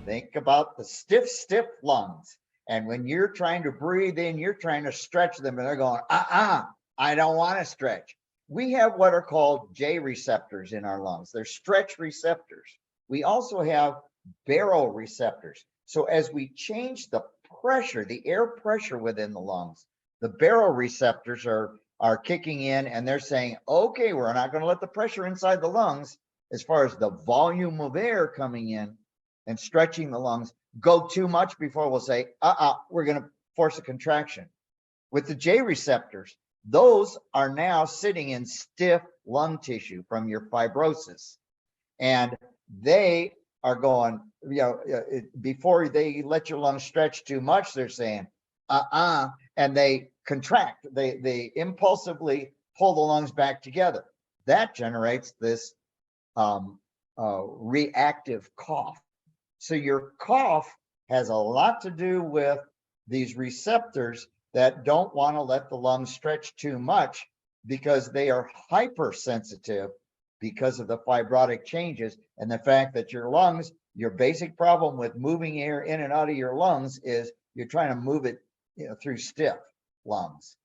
Think about the stiff lungs. And when you're trying to breathe in, you're trying to stretch them, and they're going, I don't want to stretch. We have what are called J receptors in our lungs. They're stretch receptors. We also have baroreceptors. So as we change the pressure, the air pressure within the lungs, the baroreceptors are kicking in, and they're saying, okay, we're not going to let the pressure inside the lungs, as far as the volume of air coming in and stretching the lungs, go too much before we'll say, we're going to force a contraction. With the J receptors, those are now sitting in stiff lung tissue from your fibrosis. And they are going, before they let your lungs stretch too much, they're saying, and they contract. They impulsively pull the lungs back together. That generates this reactive cough. So your cough has a lot to do with these receptors that don't want to let the lungs stretch too much, because they are hypersensitive because of the fibrotic changes and the fact that your lungs, your basic problem with moving air in and out of your lungs is you're trying to move it through stiff lungs.